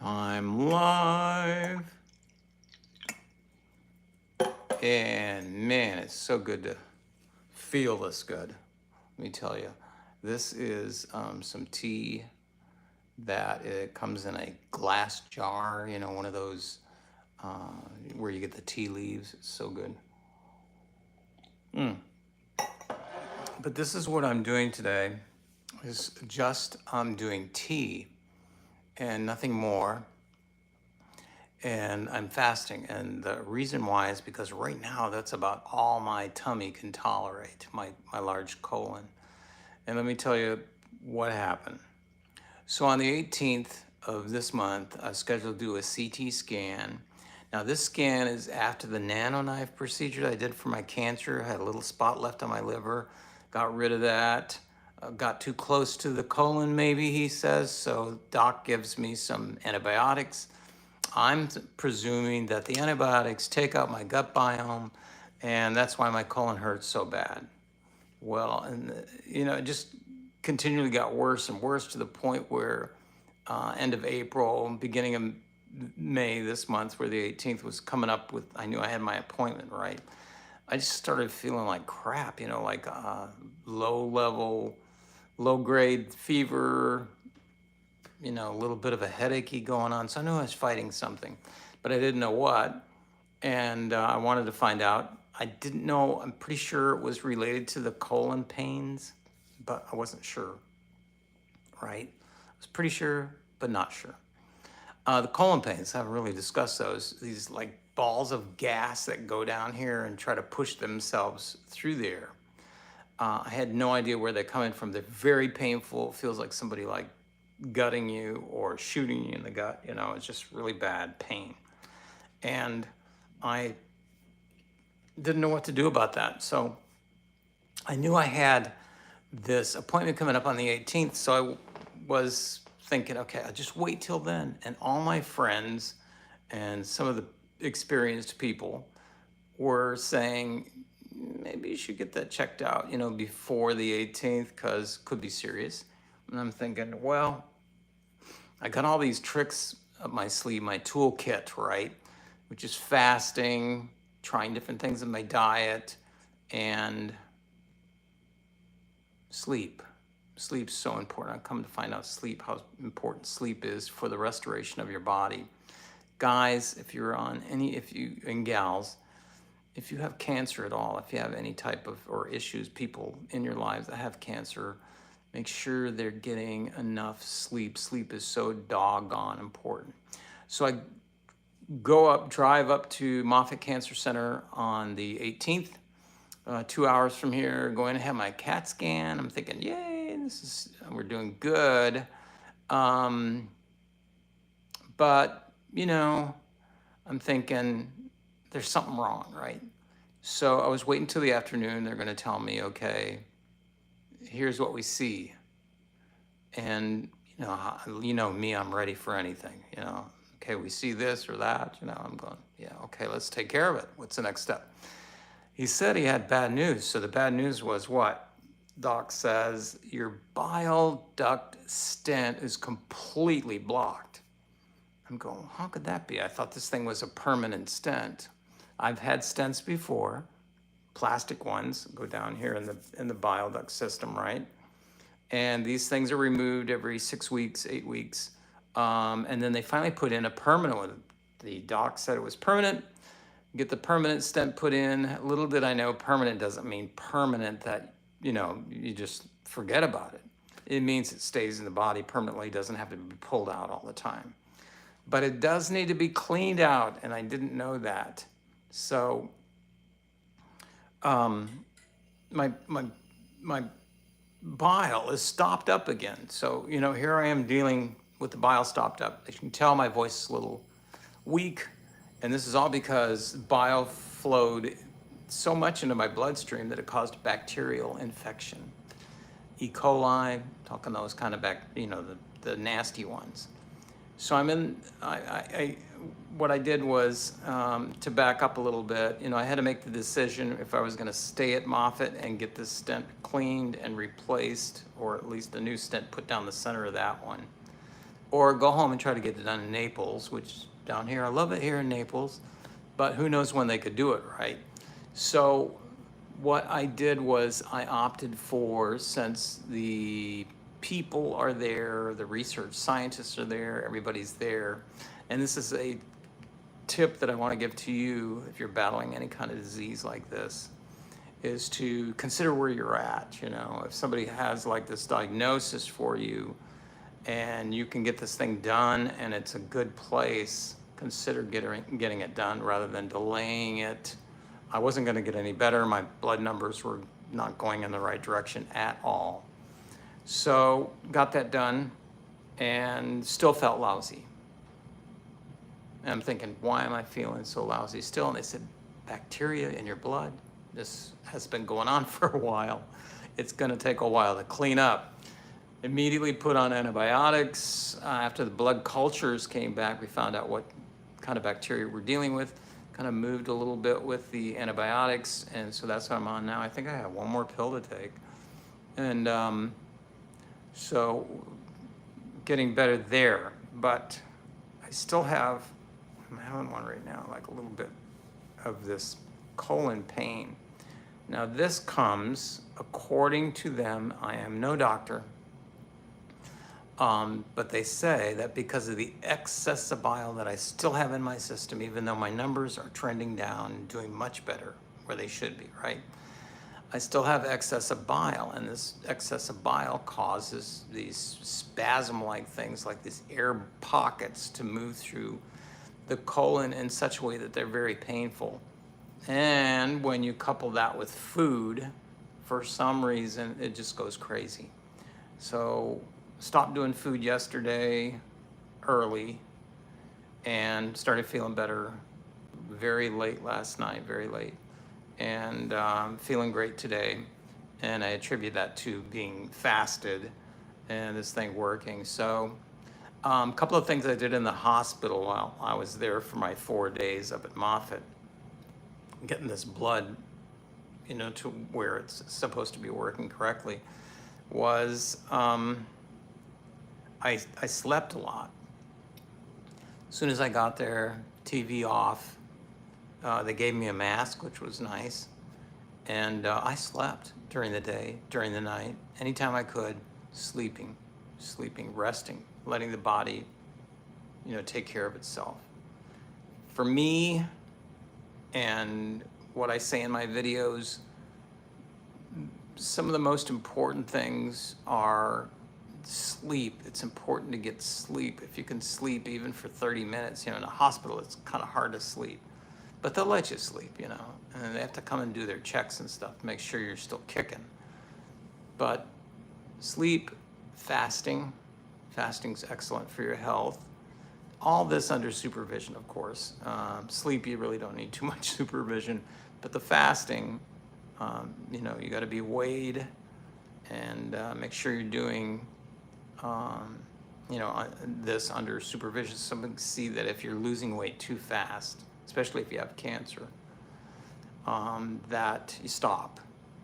I'm live. And man, it's so good to feel this good. Let me tell you, this is some tea that it comes in a glass jar, you know, one of those where you get the tea leaves. It's so good. But this is what I'm doing today is just I'm doing tea and nothing more. And I'm fasting. And the reason why is because right now that's about all my tummy can tolerate, my large colon. And let me tell you what happened. So on the 18th of this month, I was scheduled to do a CT scan. Now this scan is after the nanoknife procedure that I did for my cancer. I had a little spot left on my liver, got rid of that. Got too close to the colon, maybe he says. So doc gives me some antibiotics. I'm presuming that the antibiotics take out my gut biome, and that's why my colon hurts so bad. Well, and it just continually got worse and worse to the point where end of April, beginning of May this month, where the 18th was coming up with, I knew I had my appointment, right? I just started feeling like crap, like low grade fever, a little bit of a headachy going on. So I knew I was fighting something, but I didn't know what. And I wanted to find out. I didn't know, I'm pretty sure it was related to the colon pains, but I wasn't sure, right? I was pretty sure, but not sure. The colon pains, I haven't really discussed those. These like balls of gas that go down here and try to push themselves through there. I had no idea where they're coming from. They're very painful. It feels like somebody like gutting you or shooting you in the gut. It's just really bad pain. And I didn't know what to do about that. So I knew I had this appointment coming up on the 18th. So I was thinking, okay, I'll just wait till then. And all my friends and some of the experienced people were saying, maybe you should get that checked out, before the 18th, because it could be serious. And I'm thinking, well, I got all these tricks up my sleeve, my toolkit, right? Which is fasting, trying different things in my diet, and sleep. Sleep's so important. I've come to find out how important sleep is for the restoration of your body. Guys, and gals, if you have cancer at all, if you have any type of, or issues, people in your lives that have cancer, make sure they're getting enough sleep. Sleep is so doggone important. So I drive up to Moffitt Cancer Center on the 18th, 2 hours from here, going to have my CAT scan. I'm thinking, yay, we're doing good. But, I'm thinking there's something wrong, right? So I was waiting till the afternoon. They're going to tell me, okay, here's what we see. And, me, I'm ready for anything, Okay, we see this or that, I'm going, yeah, okay, let's take care of it. What's the next step? He said he had bad news. So the bad news was what? Doc says, your bile duct stent is completely blocked. I'm going, how could that be? I thought this thing was a permanent stent. I've had stents before, plastic ones, go down here in the bile duct system, right? And these things are removed every 6 weeks, 8 weeks. And then they finally put in a permanent one. The doc said it was permanent. Get the permanent stent put in. Little did I know, permanent doesn't mean permanent that, you just forget about it. It means it stays in the body permanently, doesn't have to be pulled out all the time. But it does need to be cleaned out, and I didn't know that. So my bile is stopped up again. So, here I am dealing with the bile stopped up. As you can tell, my voice is a little weak. And this is all because bile flowed so much into my bloodstream that it caused bacterial infection. E. coli, talking those kind of the nasty ones. So what I did was, to back up a little bit, I had to make the decision if I was going to stay at Moffitt and get this stent cleaned and replaced, or at least a new stent put down the center of that one. or go home and try to get it done in Naples, which down here, I love it here in Naples, but who knows when they could do it, right? So what I did was I opted for, since the people are there, the research scientists are there, everybody's there, and this is a tip that I want to give to you if you're battling any kind of disease like this, is to consider where you're at. You know, if somebody has like this diagnosis for you and you can get this thing done and it's a good place, consider getting it done rather than delaying it. I wasn't going to get any better. My blood numbers were not going in the right direction at all. So got that done and still felt lousy. And I'm thinking, why am I feeling so lousy still? And they said, bacteria in your blood. This has been going on for a while. It's going to take a while to clean up. Immediately put on antibiotics. After the blood cultures came back, we found out what kind of bacteria we're dealing with. Kind of moved a little bit with the antibiotics, and so that's what I'm on now. I think I have one more pill to take. And so getting better there, but I still have, I'm having one right now, like a little bit of this colon pain. Now this comes, according to them, I am no doctor, but they say that because of the excess of bile that I still have in my system, even though my numbers are trending down and doing much better where they should be, right? I still have excess of bile, and this excess of bile causes these spasm-like things, like these air pockets, to move through the colon in such a way that they're very painful. And when you couple that with food, for some reason, it just goes crazy. So stopped doing food yesterday early and started feeling better very late last night, very late. And feeling great today. And I attribute that to being fasted and this thing working. So a couple of things I did in the hospital while I was there for my 4 days up at Moffitt, getting this blood, you know, to where it's supposed to be working correctly, was I slept a lot. As soon as I got there, TV off, they gave me a mask, which was nice. And I slept during the day, during the night, anytime I could, sleeping, resting, letting the body, you know, take care of itself. For me, and what I say in my videos, some of the most important things are sleep. It's important to get sleep. If you can sleep even for 30 minutes, you know, in a hospital, it's kind of hard to sleep. But they'll let you sleep, you know, and they have to come and do their checks and stuff to make sure you're still kicking. But sleep, fasting's excellent for your health. All this under supervision, of course. Sleep, you really don't need too much supervision, but the fasting, you know, you got to be weighed and make sure you're doing, you know, this under supervision. Someone can see that if you're losing weight too fast, especially if you have cancer, that you stop,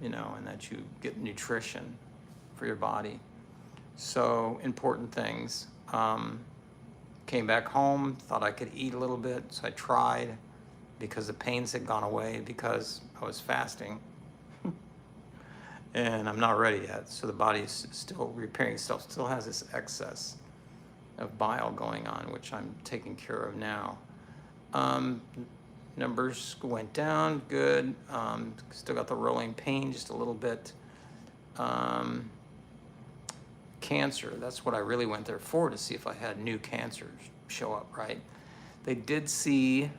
you know, and that you get nutrition for your body. So important things. Came back home, thought I could eat a little bit, so I tried, because the pains had gone away because I was fasting. And I'm not ready yet, so the body is still repairing itself, still has this excess of bile going on, which I'm taking care of now. Numbers went down, good. Still got the rolling pain just a little bit. Cancer, that's what I really went there for, to see if I had new cancers show up, right? They did see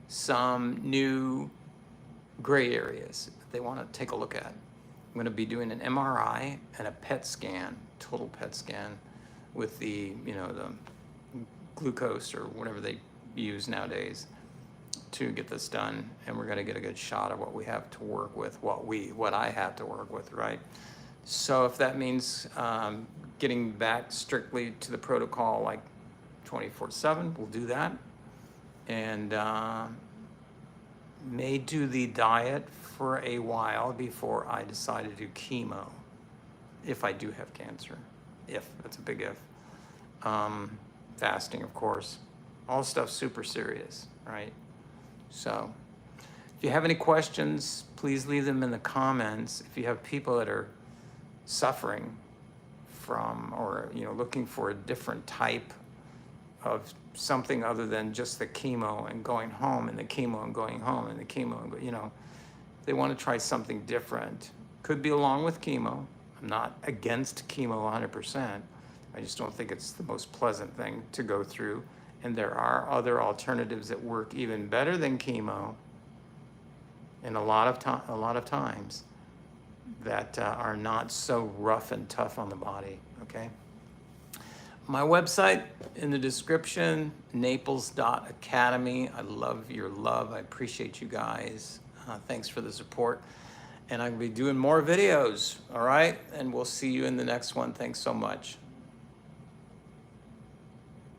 some new gray areas that they want to take a look at. I'm going to be doing an MRI and a PET scan, total PET scan, with the, you know, the glucose or whatever they use nowadays to get this done. And we're going to get a good shot of what we have to work with, what I have to work with, right? So if that means getting back strictly to the protocol, like 24/7, we'll do that. And may do the diet for a while before I decide to do chemo, if I do have cancer. If, that's a big if. fasting, of course. All stuff super serious, right? So if you have any questions, please leave them in the comments. If you have people that are suffering from, or looking for a different type of something other than just the chemo and going home and the chemo and going home and the chemo and they want to try something different. Could be along with chemo. I'm not against chemo 100%. I just don't think it's the most pleasant thing to go through. And there are other alternatives that work even better than chemo in a lot of times that are not so rough and tough on the body, okay? My website in the description, naples.academy. I love your love. I appreciate you guys. Thanks for the support. And I'm going to be doing more videos, all right? And we'll see you in the next one. Thanks so much.